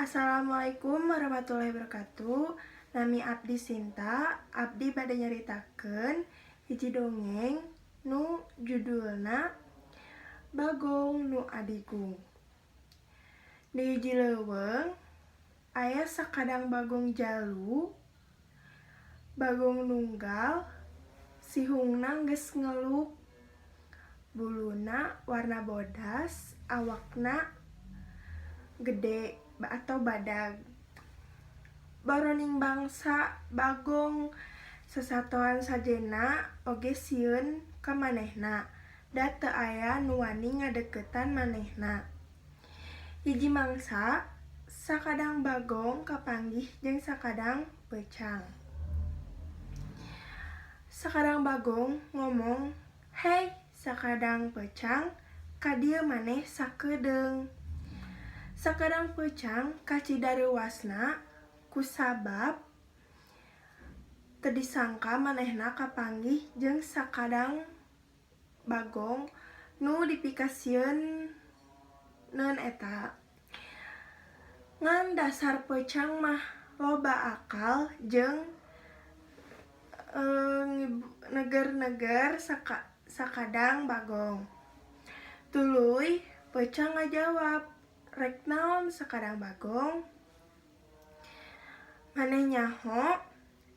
Assalamualaikum warahmatullahi wabarakatuh. Nami Abdi Sinta, Abdi bade nyaritakeun hiji dongeng nu judulna Bagong nu Adigung. Di hiji leuweung aya sakadang bagong jalu. Bagong nunggal sihungna geus ngeluk. Buluna warna bodas, awakna gede atau badag. Baroning bangsa bagong sasatoan sajena oge sieun ka manehna, da teu aya nu wani ngadeuketan manehna. Hiji mangsa sakadang bagong kapanggih jeung sakadang peucang. Sakadang bagong ngomong, "Hei, sakadang peucang, ka dieu maneh sakedeung." Sakadang peucang kacidareuwasna kusabab teu disangka manehna kapanggih jeung sakadang bagong nu dipikasieun eta. Ngan dasar peucang mah loba akal jeung neger-neger sakadang bagong. Tuluy peucang ngajawab, "Rek naon sakadang bagong?" Maneh nyaho,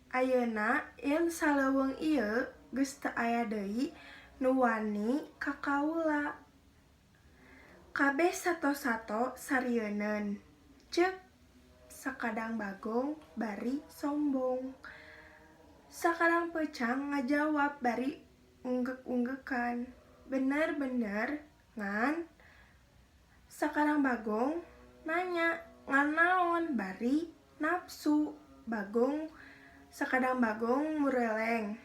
"Ayeuna yen saleuweung ieu geus teu aya deui nu wani ka kaula. Kabeh sato-sato sarieunun," ceuk sakadang bagong bari sombong. Sakadang peucang ngajawab bari unggek-unggekan, "Bener-bener ngan?" Sakadang bagong nanya, "Ngan naon?" Bari nafsu. Sakadang bagong mureleng,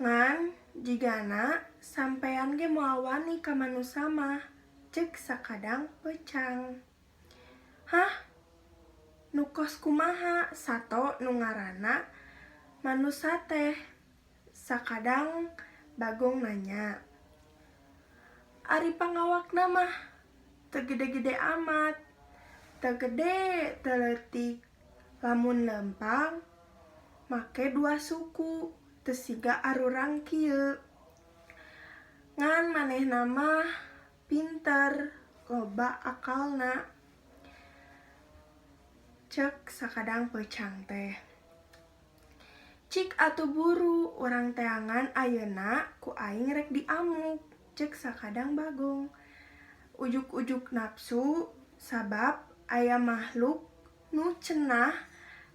"Ngan jigana sampean ge moal wani ka manusa mah," ceuk sakadang peucang. "Hah? Nu kos kumaha sato nu ngaranna manusa teh?" Sakadang bagong nanya. "Ari pangawakna mah teu gede-gede amat, teu gede teu leutik. Lamun leumpang make 2 suku, teu siga arurang kieu. Ngan manehna mah pinter, loba akalna," ceuk sakadang peucang teh. "Cik atuh buru, urang teangan ayeuna ku aing rek diamuk," ceuk sakadang bagong. Ujuk-ujuk nafsu sabab aya mahluk nu cenah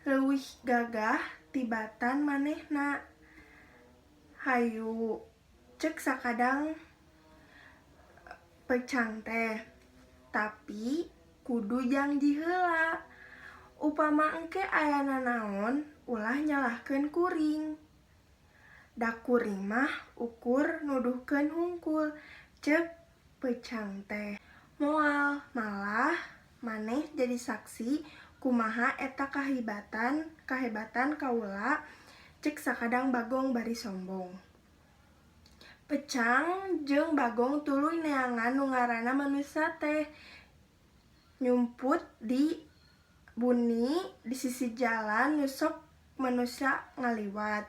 leuwih gagah tibatan manehna. "Hayu," ceuk sakadang peucang teh, "tapi kudu janji heula. Upama engke aya nanaon ulah nyalahkeun kuring. Da kuring mah ukur nuduhkeun hungkul," ceuk peucang teh. Moal malah maneh jadi saksi kumaha eta kahebatan kaula, ceuk sakadang bagong bari sombong. Peucang jeung bagong tuluy neangan nu ngaranna manusa teh, nyumput di buni di sisi jalan nu sok manusa ngaliwat.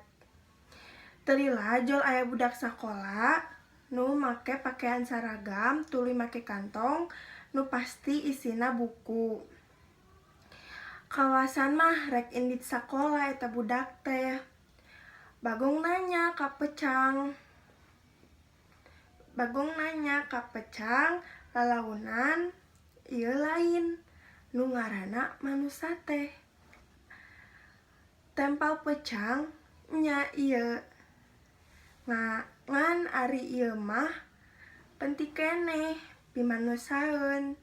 Teu lila jol aya budak sakola nu make pakean saragam tuluy make kantong nu pasti isina buku. Kawasan mah rek indit sakola eta budak teh. Bagong nanya ka peucang, "Lalaunan ieu lain nu ngaranna manusa teh?" Tempal peucang, "Nya ieu. Ngan ari ieu mah penting keneh pimanusaeun."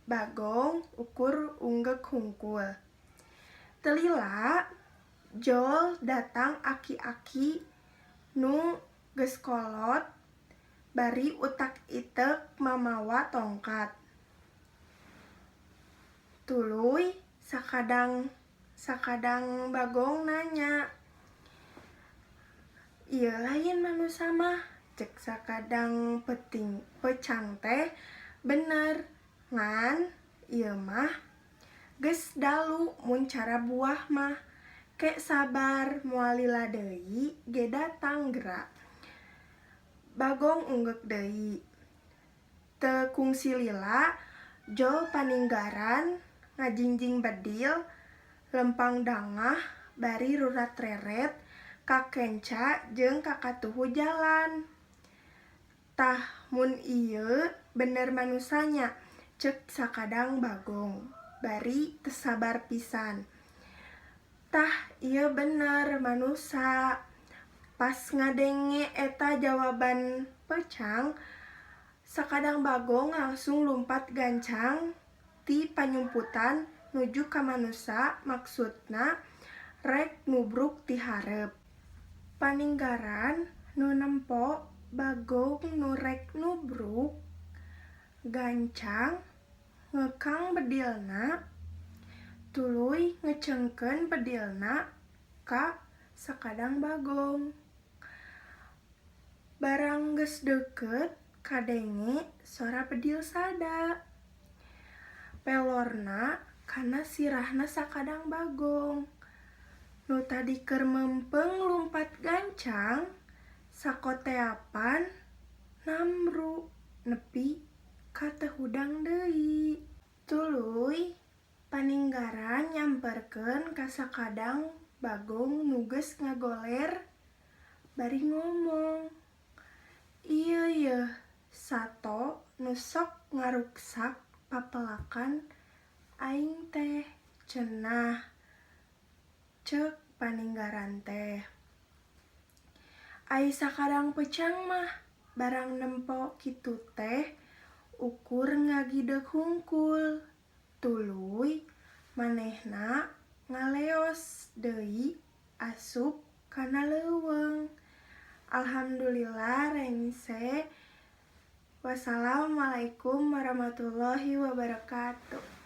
Bagong ukur unggek hungkul. Teu lila jol datang aki-aki nu geus kolot bari utak-itek mamawa tongkat. Tuluy sakadang bagong nanya, "Ieu lain manusa mah," ceuk sakadang peucang teh, "Bener, ngan ieu mah Geus dalu mun cara buah mah. Kek sabar moal lila deui ge datang geura. Bagong unggek deui. Teu kungsi lila, jol paninggaran, ngajingjing bedil, lempang dangah, bari rurat reret, kakenca jeung kakatuhu jalan. Tah mun ieu bener manusanya, ceuk sakadang Bagong, bari teu sabar pisan. Tah ieu bener manusa. Pas ngadenge eta jawaban peucang, sakadang Bagong langsung lumpat gancang ti panyumputan nuju ka manusa, maksudna rek nubruk ti hareup. Paninggaran nu nempo Bagong nu rek nubruk gancang ngekang bedilna tuluy ngecengkeun bedilna ka sakadang Bagong. Barang geus deukeut kadenge sora bedil sada. Pelorna kana sirahna sakadang Bagong. Nu tadi keur mempeng lumpat gancang, sakoteapan namru nepi ka teu hudang deui. Tuluy paninggaran nyamperkeun ka sakadang Bagong nu geus ngagoler bari ngomong, "Ieu yeuh sato nu sok ngaruksak papelakan aing teh cenah," ceuk paninggaran teh. Ai sakadang peucang mah barang nempo kitu teh ukur ngagideuk hungkul, tuluy manehna ngaleos deui asup kana leuweung. Alhamdulillah rengse. Wassalamualaikum warahmatullahi wabarakatuh.